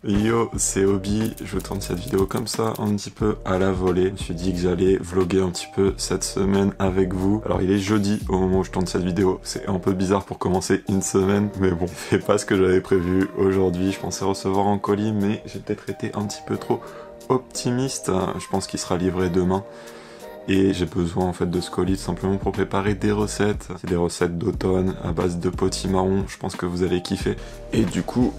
Yo, c'est Obi, je tourne cette vidéo comme ça, un petit peu à la volée. Je me suis dit que j'allais vlogger un petit peu cette semaine avec vous. Alors il est jeudi au moment où je tourne cette vidéo, c'est un peu bizarre pour commencer une semaine, mais bon, c'est pas ce que j'avais prévu aujourd'hui. Je pensais recevoir un colis, mais j'ai peut-être été un petit peu trop optimiste. Je pense qu'il sera livré demain. Et j'ai besoin en fait de ce colis tout simplement pour préparer des recettes. C'est des recettes d'automne à base de potimarron, je pense que vous allez kiffer. Et du coup,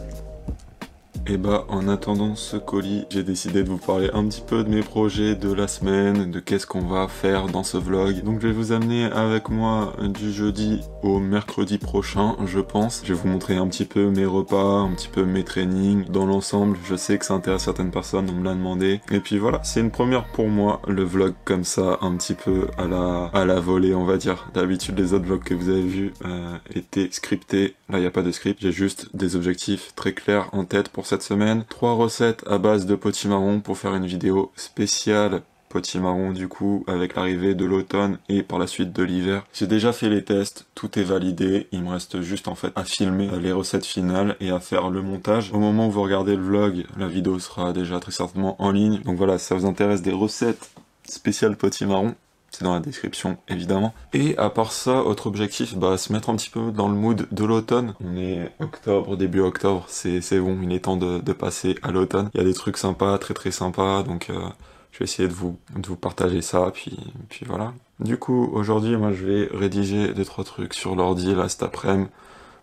et bah en attendant ce colis, j'ai décidé de vous parler un petit peu de mes projets de la semaine, de qu'est-ce qu'on va faire dans ce vlog. Donc je vais vous amener avec moi du jeudi au mercredi prochain, je pense. Je vais vous montrer un petit peu mes repas, un petit peu mes trainings. Dans l'ensemble, je sais que ça intéresse certaines personnes, on me l'a demandé. Et puis voilà, c'est une première pour moi, le vlog comme ça, un petit peu à la volée, on va dire. D'habitude, les autres vlogs que vous avez vus étaient scriptés. Là, il n'y a pas de script, j'ai juste des objectifs très clairs en tête pour cette semaine. 3 recettes à base de potimarron pour faire une vidéo spéciale potimarron du coup avec l'arrivée de l'automne et par la suite de l'hiver. J'ai déjà fait les tests, tout est validé, il me reste juste en fait à filmer les recettes finales et à faire le montage. Au moment où vous regardez le vlog, la vidéo sera déjà très certainement en ligne. Donc voilà, si ça vous intéresse des recettes spéciales potimarron, c'est dans la description évidemment. Et à part ça, autre objectif, bah se mettre un petit peu dans le mood de l'automne. On est octobre, début octobre, c'est bon, il est temps de passer à l'automne. Il y a des trucs sympas, très sympas, donc je vais essayer de vous partager ça, puis voilà. Du coup, aujourd'hui, moi je vais rédiger 2-3 trucs sur l'ordi là cet après-midi,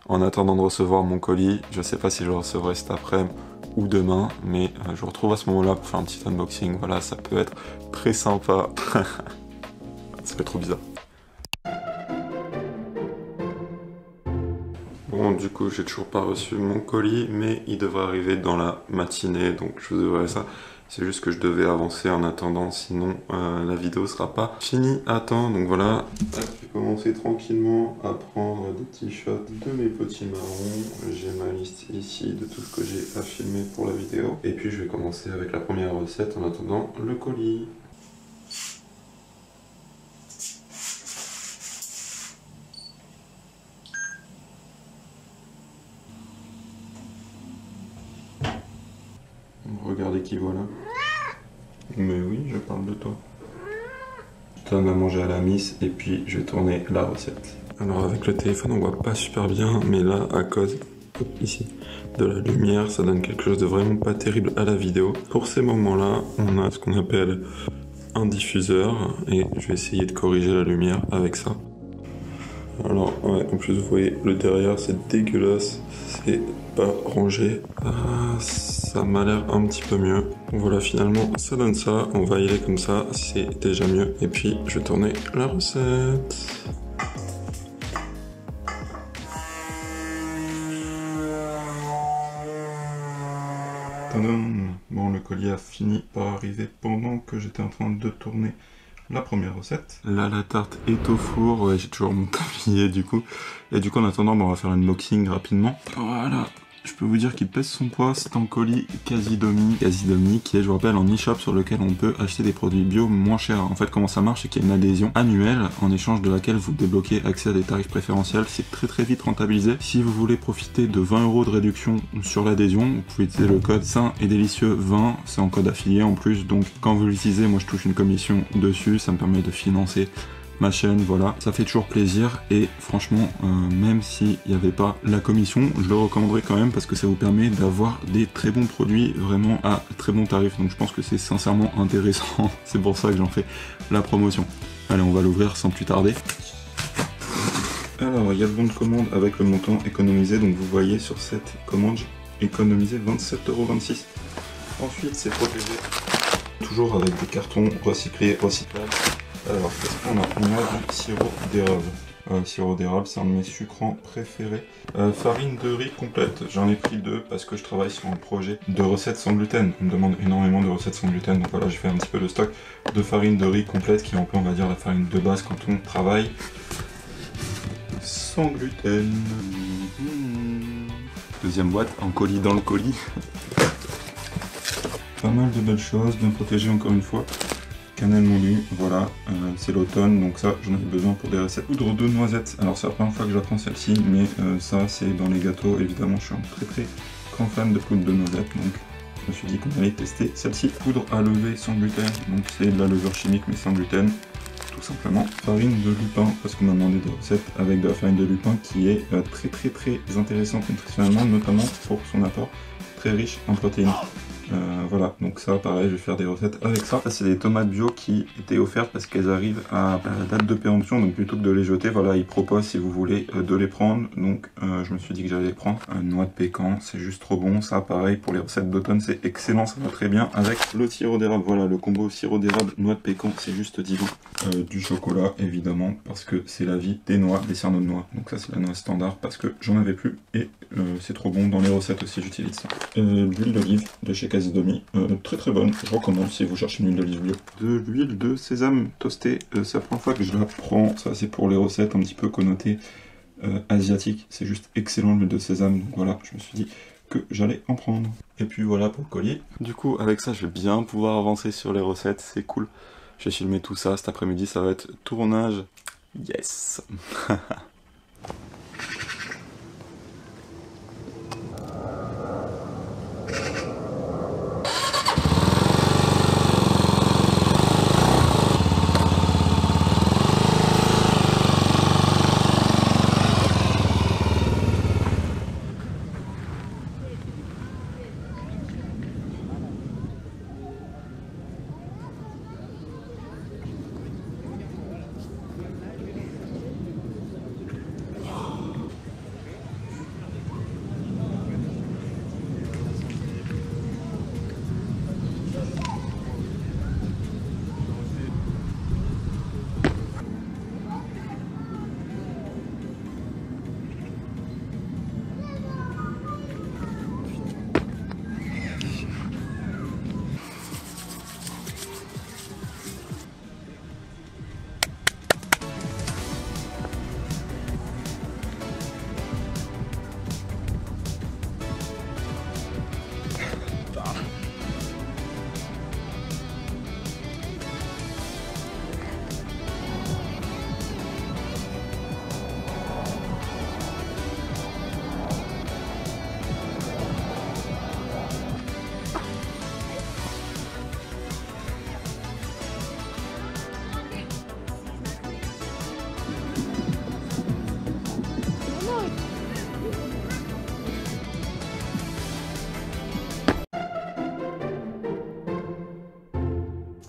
en attendant de recevoir mon colis. Je sais pas si je le recevrai cet après-midi ou demain, mais je vous retrouve à ce moment-là pour faire un petit unboxing. Voilà, ça peut être très sympa. Ça fait trop bizarre. Bon, du coup, j'ai toujours pas reçu mon colis, mais il devrait arriver dans la matinée, donc je vous devrais ça. C'est juste que je devais avancer en attendant, sinon la vidéo sera pas finie à temps. Donc voilà, je vais commencer tranquillement à prendre des petits shots de mes potimarrons. J'ai ma liste ici de tout ce que j'ai à filmer pour la vidéo. Et puis je vais commencer avec la première recette en attendant le colis. Regardez qui voilà. Mais oui, je parle de toi. Je donne à manger à la miss et puis je vais tourner la recette. Alors avec le téléphone on voit pas super bien, mais là à cause ici de la lumière, ça donne quelque chose de vraiment pas terrible à la vidéo. Pour ces moments-là, on a ce qu'on appelle un diffuseur et je vais essayer de corriger la lumière avec ça. Alors ouais, en plus vous voyez le derrière, c'est dégueulasse, c'est pas rangé. Ça m'a l'air un petit peu mieux. Voilà, finalement ça donne ça, on va y aller comme ça, c'est déjà mieux. Et puis je vais tourner la recette. Tadam! Bon, le colis a fini par arriver pendant que j'étais en train de tourner la première recette. Là, la tarte est au four. Ouais, j'ai toujours mon tablier du coup. Et du coup, en attendant, on va faire l'unboxing rapidement. Voilà. Je peux vous dire qu'il pèse son poids, c'est un colis Casidomi. Casidomi qui est, je vous rappelle, un e-shop sur lequel on peut acheter des produits bio moins chers. En fait, comment ça marche, c'est qu'il y a une adhésion annuelle en échange de laquelle vous débloquez accès à des tarifs préférentiels. C'est très vite rentabilisé. Si vous voulez profiter de 20 € de réduction sur l'adhésion, vous pouvez utiliser le code sain et délicieux 20. C'est en code affilié en plus, donc quand vous l'utilisez, moi je touche une commission dessus, ça me permet de financer ma chaîne, voilà, ça fait toujours plaisir et franchement, même s'il n'y avait pas la commission, je le recommanderais quand même parce que ça vous permet d'avoir des très bons produits vraiment à très bons tarifs, donc je pense que c'est sincèrement intéressant, c'est pour ça que j'en fais la promotion. Allez, on va l'ouvrir sans plus tarder. Alors, il y a le bon de commande avec le montant économisé, donc vous voyez sur cette commande, j'ai économisé 27,26 €. Ensuite, c'est protégé, toujours avec des cartons recyclés, recyclables. Alors, qu'est-ce qu'on a? On a du sirop d'érable. Sirop d'érable, c'est un de mes sucrants préférés. Farine de riz complète. J'en ai pris 2 parce que je travaille sur un projet de recettes sans gluten. On me demande énormément de recettes sans gluten, donc voilà, j'ai fait un petit peu de stock de farine de riz complète, qui est un peu, on va dire, la farine de base quand on travaille sans gluten. Deuxième boîte, en colis dans le colis. pas mal de belles choses, bien protégées encore une fois. Cannelle moulue, voilà, c'est l'automne, donc ça j'en avais besoin pour des recettes. Poudre de noisettes, alors c'est la première fois que j'apprends celle-ci, mais ça c'est dans les gâteaux, évidemment je suis un très grand fan de poudre de noisettes, donc je me suis dit qu'on allait tester celle-ci. Poudre à lever sans gluten, donc c'est de la levure chimique mais sans gluten, tout simplement. Farine de lupin, parce qu'on m'a demandé des recettes avec de la farine de lupin qui est très intéressante nutritionnellement, notamment pour son apport très riche en protéines. Voilà, donc ça pareil, je vais faire des recettes avec ça. Ça c'est des tomates bio qui étaient offertes parce qu'elles arrivent à la date de péremption, donc plutôt que de les jeter, voilà, ils proposent si vous voulez de les prendre. Donc je me suis dit que j'allais les prendre. Noix de pécan, c'est juste trop bon. Ça pareil, pour les recettes d'automne, c'est excellent, ça va très bien avec le sirop d'érable. Voilà, le combo sirop d'érable, noix de pécan, c'est juste divin. Du chocolat évidemment, parce que c'est la vie des noix, des cerneaux de noix. Donc ça c'est la noix standard parce que j'en avais plus et c'est trop bon. Dans les recettes aussi j'utilise ça. L'huile d'olive de chez Casidomi, très bonne, je recommande si vous cherchez une huile d'olive bio. De l'huile de sésame toastée, c'est la première fois que je la prends, ça c'est pour les recettes un petit peu connotées asiatiques, c'est juste excellent l'huile de sésame, donc voilà, je me suis dit que j'allais en prendre. Et puis voilà pour le collier. Du coup avec ça je vais bien pouvoir avancer sur les recettes, c'est cool. Je vais filmer tout ça cet après-midi, ça va être tournage. Yes.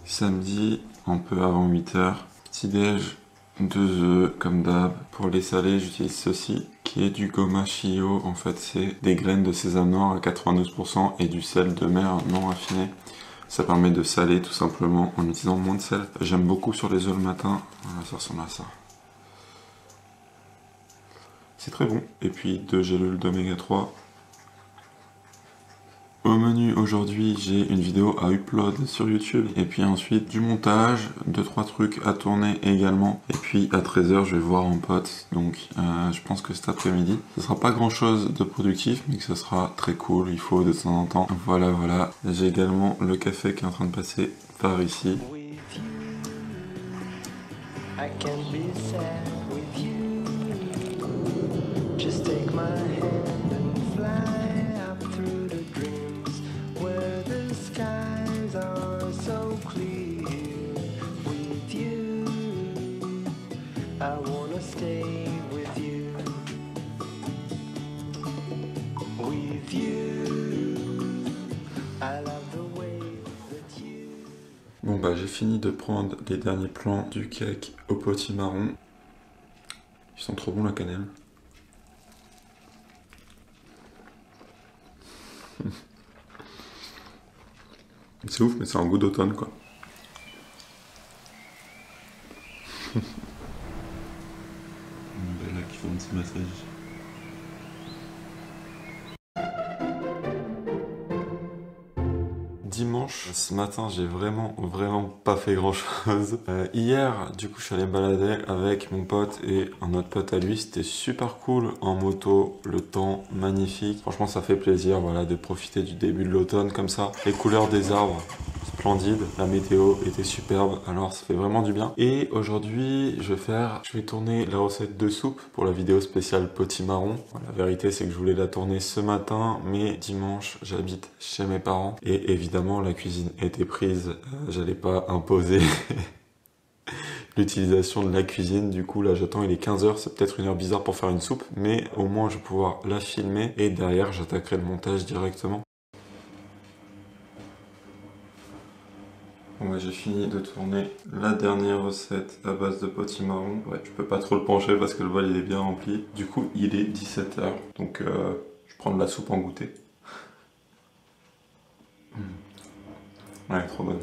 Samedi, un peu avant 8 h, petit déj, 2 œufs comme d'hab. Pour les salés, j'utilise ceci, qui est du goma shio. En fait, c'est des graines de sésame noir à 92% et du sel de mer non raffiné. Ça permet de saler tout simplement en utilisant moins de sel. J'aime beaucoup sur les œufs le matin. Voilà, ça ressemble à ça. C'est très bon. Et puis 2 gélules d'oméga 3. Au menu aujourd'hui, j'ai une vidéo à upload sur YouTube et puis ensuite du montage, 2-3 trucs à tourner également. Et puis à 13 h, je vais voir un pote, donc je pense que cet après-midi, ce sera pas grand chose de productif, mais que ce sera très cool, il faut de temps en temps. Voilà, voilà. J'ai également le café qui est en train de passer par ici. Bon bah j'ai fini de prendre les derniers plans du cake au potimarron. Ils sont trop bons la cannelle. C'est ouf mais c'est un goût d'automne quoi. Bella qui fait un petit massage. dimanche. Ce matin, j'ai vraiment pas fait grand chose. Hier, du coup, je suis allé me balader avec mon pote et un autre pote à lui. C'était super cool en moto, le temps magnifique. Franchement, ça fait plaisir, voilà, de profiter du début de l'automne comme ça. Les couleurs des arbres, splendide. La météo était superbe, alors ça fait vraiment du bien. Et aujourd'hui, je vais tourner la recette de soupe pour la vidéo spéciale potimarron. La vérité, c'est que je voulais la tourner ce matin, mais dimanche, j'habite chez mes parents. Et évidemment, la cuisine était prise. J'allais pas imposer l'utilisation de la cuisine. Du coup, là, j'attends, il est 15h. C'est peut-être une heure bizarre pour faire une soupe, mais au moins, je vais pouvoir la filmer. Et derrière, j'attaquerai le montage directement. Bon, j'ai fini de tourner la dernière recette à base de potimarron. Ouais, je peux pas trop le pencher parce que le bol il est bien rempli. Du coup, il est 17h, donc je vais prendre la soupe en goûter. Ouais, trop bonne.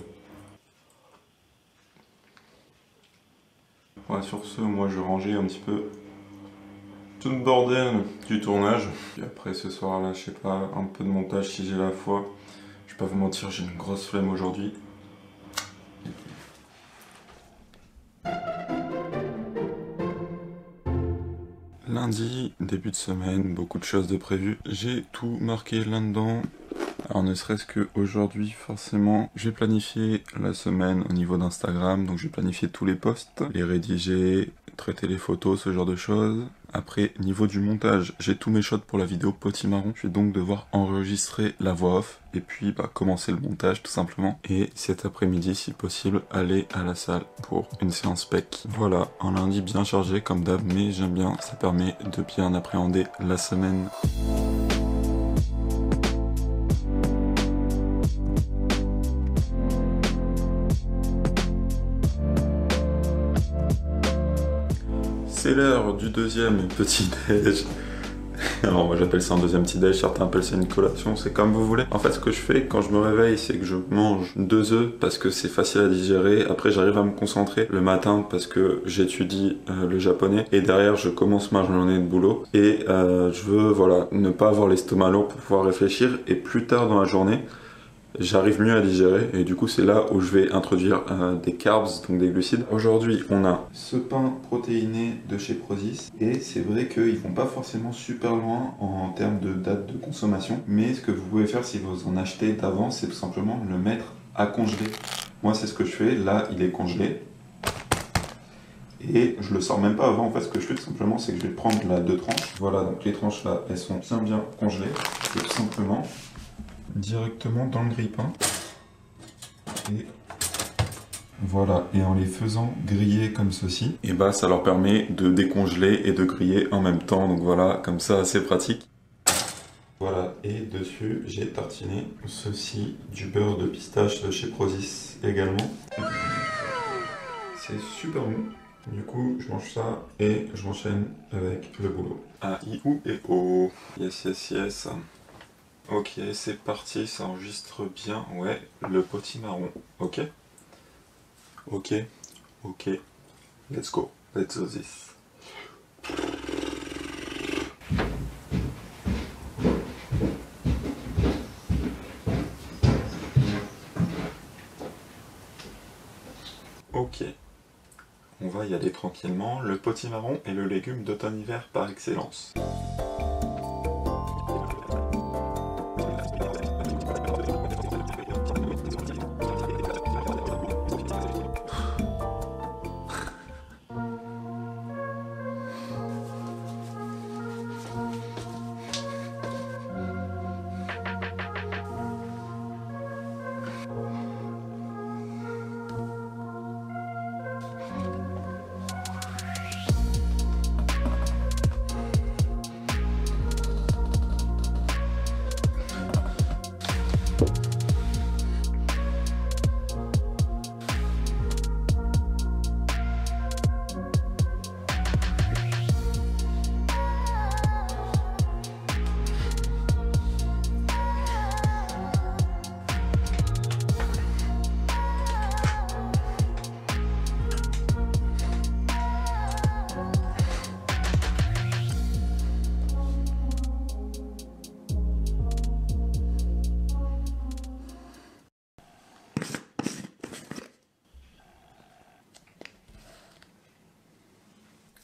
Ouais, sur ce, moi je rangeais un petit peu tout le bordel du tournage. Puis après ce soir là, je sais pas, un peu de montage si j'ai la foi. Je vais pas vous mentir, j'ai une grosse flemme aujourd'hui. Lundi, début de semaine, beaucoup de choses de prévues. J'ai tout marqué là-dedans. Alors ne serait-ce qu'aujourd'hui, forcément, j'ai planifié la semaine au niveau d'Instagram. Donc j'ai planifié tous les posts, les rédiger, traiter les photos, ce genre de choses. Après, niveau du montage, j'ai tous mes shots pour la vidéo potimarron. Je vais donc devoir enregistrer la voix off et puis commencer le montage tout simplement. Et cet après-midi, si possible, aller à la salle pour une séance spec. Voilà, un lundi bien chargé comme d'hab, mais j'aime bien, ça permet de bien appréhender la semaine. C'est l'heure du deuxième petit déj. Alors moi j'appelle ça un deuxième petit déj, certains appellent ça une collation, c'est comme vous voulez. En fait ce que je fais quand je me réveille, c'est que je mange 2 œufs parce que c'est facile à digérer. Après j'arrive à me concentrer le matin parce que j'étudie le japonais. Et derrière je commence ma journée de boulot. Et je veux voilà, ne pas avoir l'estomac lourd pour pouvoir réfléchir. Et plus tard dans la journée, j'arrive mieux à digérer et du coup c'est là où je vais introduire des carbs, donc des glucides. Aujourd'hui on a ce pain protéiné de chez Prozis et c'est vrai qu'ils vont pas forcément super loin en termes de date de consommation, mais ce que vous pouvez faire si vous en achetez d'avance, c'est tout simplement le mettre à congeler. Moi c'est ce que je fais, là il est congelé et je le sors même pas avant. En fait ce que je fais tout simplement c'est que je vais prendre là 2 tranches, voilà, donc les tranches là elles sont bien congelées et tout simplement directement dans le grille-pain. Et voilà, et en les faisant griller comme ceci, et bah ça leur permet de décongeler et de griller en même temps. Donc voilà, comme ça c'est pratique. Voilà, et dessus j'ai tartiné ceci, du beurre de pistache de chez Prozis également. C'est super bon. Du coup, je mange ça et je m'enchaîne avec le boulot. A, I, O et O. Yes, yes, yes. Ok, c'est parti, ça enregistre bien. Ouais, le potimarron. Ok. Ok. Ok. Let's go. Let's do this. Ok. On va y aller tranquillement. Le potimarron est le légume d'automne-hiver par excellence.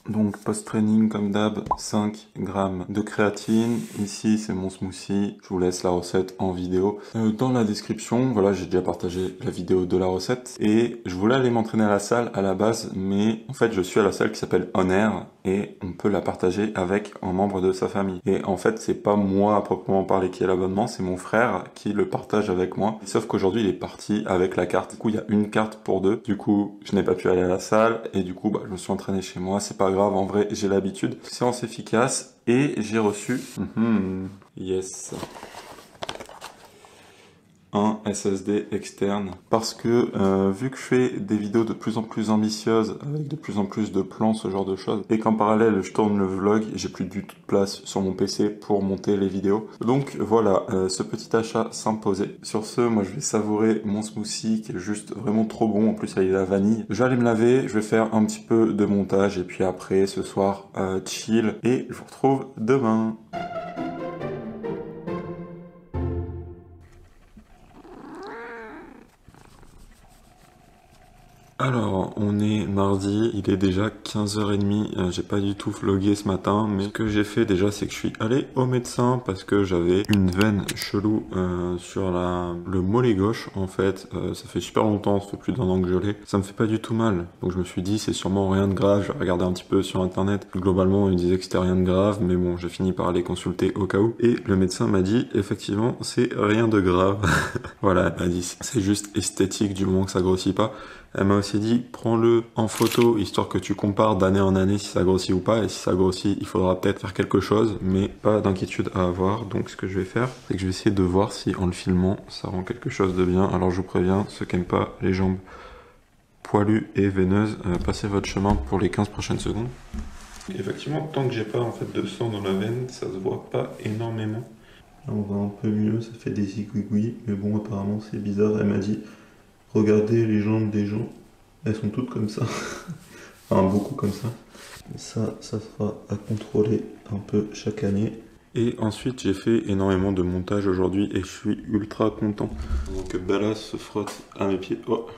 Donc post-training comme d'hab, 5 grammes de créatine. Ici c'est mon smoothie, je vous laisse la recette en vidéo. Dans la description, voilà, j'ai déjà partagé la vidéo de la recette. Et je voulais aller m'entraîner à la salle à la base, mais en fait je suis à la salle qui s'appelle On Air et on peut la partager avec un membre de sa famille. Et en fait c'est pas moi à proprement parler qui ai l'abonnement, c'est mon frère qui le partage avec moi. Sauf qu'aujourd'hui il est parti avec la carte. Du coup il y a une carte pour deux. Du coup je n'ai pas pu aller à la salle et du coup je me suis entraîné chez moi. C'est pas grave, en vrai j'ai l'habitude. Séance efficace et j'ai reçu yes, un SSD externe parce que vu que je fais des vidéos de plus en plus ambitieuses avec de plus en plus de plans, ce genre de choses, et qu'en parallèle je tourne le vlog, j'ai plus du tout de place sur mon PC pour monter les vidéos. Donc voilà, ce petit achat s'imposait. Sur ce, moi je vais savourer mon smoothie qui est juste vraiment trop bon. En plus il y a la vanille. Je vais aller me laver, je vais faire un petit peu de montage et puis après ce soir chill et je vous retrouve demain. Alors, on est mardi, il est déjà 15h30, j'ai pas du tout vlogué ce matin, mais ce que j'ai fait déjà, c'est que je suis allé au médecin parce que j'avais une veine chelou sur le mollet gauche, en fait. Ça fait super longtemps, ça fait plus d'1 an que je l'ai. Ça me fait pas du tout mal, donc je me suis dit, c'est sûrement rien de grave. J'ai regardé un petit peu sur internet, globalement, il disait que c'était rien de grave, mais bon, j'ai fini par aller consulter au cas où. Et le médecin m'a dit, effectivement, c'est rien de grave. Voilà, elle m'a dit, c'est juste esthétique du moment que ça grossit pas. Elle m'a aussi dit, prends-le en photo, histoire que tu compares d'année en année si ça grossit ou pas, et si ça grossit, il faudra peut-être faire quelque chose, mais pas d'inquiétude à avoir. Donc ce que je vais faire, c'est que je vais essayer de voir si en le filmant, ça rend quelque chose de bien. Alors je vous préviens, ceux qui n'aiment pas les jambes poilues et veineuses, passez votre chemin pour les 15 prochaines secondes. Et effectivement, tant que j'ai pas en fait de sang dans la veine, ça se voit pas énormément. Là on voit un peu mieux, ça fait des zigouigouis, mais bon apparemment c'est bizarre, elle m'a dit... Regardez les jambes des gens, elles sont toutes comme ça, enfin beaucoup comme ça. Ça sera à contrôler un peu chaque année. Et ensuite j'ai fait énormément de montage aujourd'hui et je suis ultra content. Donc Bella se frotte à mes pieds. Oh,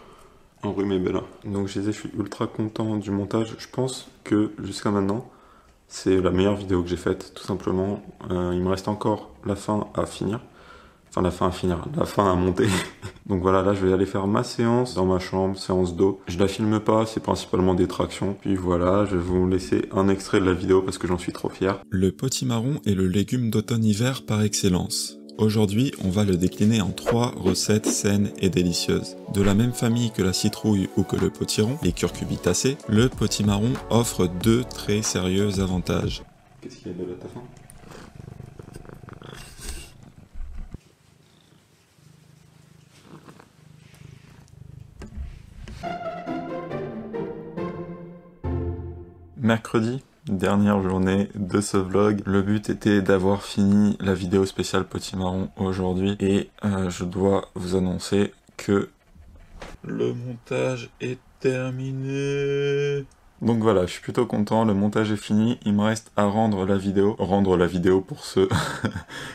enrhumé Bella. Donc je disais, je suis ultra content du montage. Je pense que jusqu'à maintenant, c'est la meilleure vidéo que j'ai faite, tout simplement. Il me reste encore la fin à finir. Enfin la fin à finir, la fin à monter. Donc voilà, là je vais aller faire ma séance dans ma chambre, séance dos. Je la filme pas, c'est principalement des tractions. Puis voilà, je vais vous laisser un extrait de la vidéo parce que j'en suis trop fier. Le potimarron est le légume d'automne-hiver par excellence. Aujourd'hui, on va le décliner en 3 recettes saines et délicieuses. De la même famille que la citrouille ou que le potiron, les curcubitacées, le potimarron offre 2 très sérieux avantages. Qu'est-ce qu'il y a de là ta fin ? Mercredi, dernière journée de ce vlog. Le but était d'avoir fini la vidéo spéciale potimarron aujourd'hui et je dois vous annoncer que le montage est terminé. Donc voilà, je suis plutôt content, le montage est fini, il me reste à rendre la vidéo. Rendre la vidéo pour ceux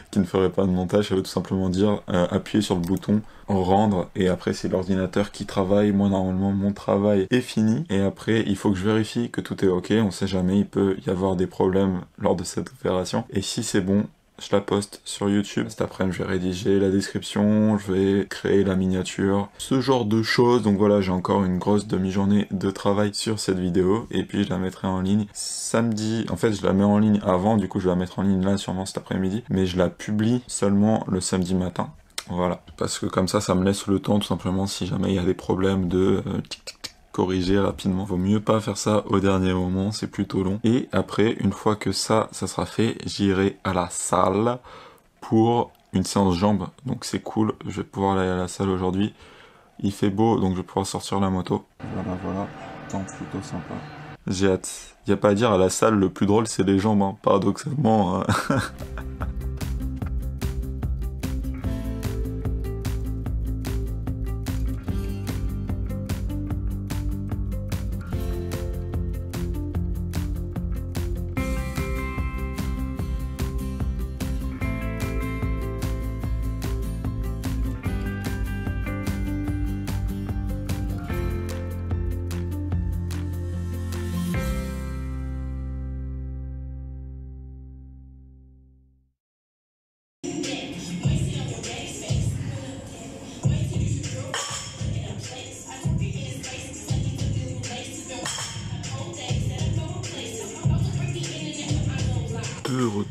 qui ne feraient pas de montage, ça veut tout simplement dire appuyer sur le bouton rendre et après c'est l'ordinateur qui travaille. Moi normalement mon travail est fini et après il faut que je vérifie que tout est ok, on sait jamais, il peut y avoir des problèmes lors de cette opération. Et si c'est bon, je la poste sur YouTube. Cet après-midi, je vais rédiger la description, je vais créer la miniature, ce genre de choses. Donc voilà, j'ai encore une grosse demi-journée de travail sur cette vidéo. Et puis, je la mettrai en ligne samedi. En fait, je la mets en ligne avant, du coup, je vais la mettre en ligne là, sûrement cet après-midi. Mais je la publie seulement le samedi matin. Voilà. Parce que comme ça me laisse le temps, tout simplement, si jamais il y a des problèmes de corriger rapidement. Vaut mieux pas faire ça au dernier moment, c'est plutôt long. Et après, une fois que ça sera fait, j'irai à la salle pour une séance jambes. Donc c'est cool, je vais pouvoir aller à la salle aujourd'hui. Il fait beau, donc je vais pouvoir sortir la moto. Voilà, temps plutôt sympa. J'ai hâte. Y a pas à dire, à la salle, le plus drôle, c'est les jambes, hein. Paradoxalement.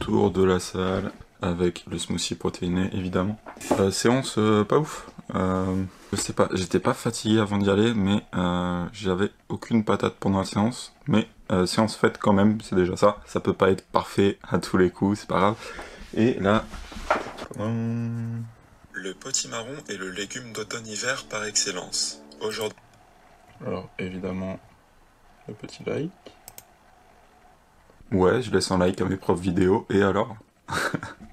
retour de la salle avec le smoothie protéiné évidemment. Séance pas ouf. Je sais pas, j'étais pas fatigué avant d'y aller, mais j'avais aucune patate pendant la séance. Mais séance faite quand même, c'est déjà ça. Ça peut pas être parfait à tous les coups, c'est pas grave. Et là... Le potimarron est le légume d'automne-hiver par excellence. Aujourd'hui... Alors évidemment, le petit like. Ouais, je laisse un like à mes profs vidéo, et alors?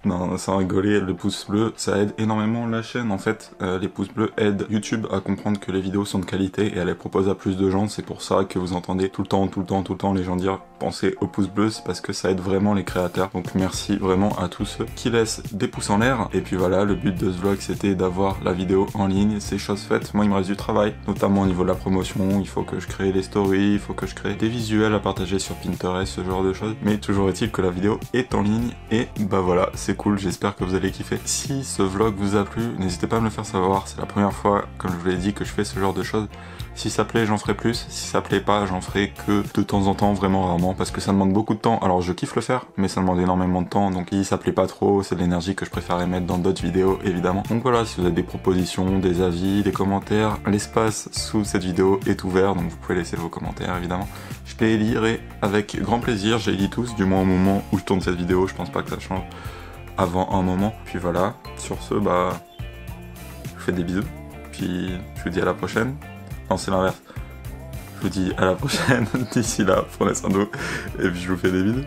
Non, sans rigoler, le pouce bleu, ça aide énormément la chaîne en fait. Les pouces bleus aident YouTube à comprendre que les vidéos sont de qualité et à les proposer à plus de gens. C'est pour ça que vous entendez tout le temps les gens dire pensez au pouce bleu, c'est parce que ça aide vraiment les créateurs. Donc merci vraiment à tous ceux qui laissent des pouces en l'air. Et puis voilà, le but de ce vlog c'était d'avoir la vidéo en ligne, c'est chose faite. Moi il me reste du travail, notamment au niveau de la promotion, il faut que je crée les stories, il faut que je crée des visuels à partager sur Pinterest, ce genre de choses. Mais toujours est-il que la vidéo est en ligne et bah voilà, c'est cool, j'espère que vous allez kiffer. Si ce vlog vous a plu, n'hésitez pas à me le faire savoir, c'est la première fois, comme je vous l'ai dit, que je fais ce genre de choses. Si ça plaît, j'en ferai plus, si ça plaît pas, j'en ferai que de temps en temps, vraiment rarement, parce que ça demande beaucoup de temps. Alors je kiffe le faire, mais ça demande énormément de temps, donc si ça plaît pas trop, c'est de l'énergie que je préférerais mettre dans d'autres vidéos, évidemment. Donc voilà, si vous avez des propositions, des avis, des commentaires, l'espace sous cette vidéo est ouvert, donc vous pouvez laisser vos commentaires, évidemment. Je les lirai avec grand plaisir, je les lis tous, du moins au moment où je tourne cette vidéo, je pense pas que ça change avant un moment. Puis voilà, sur ce, bah, je vous fais des bisous, puis je vous dis à la prochaine. Non, c'est l'inverse. Je vous dis à la prochaine, d'ici là, prenez soin de vous, et puis je vous fais des bisous.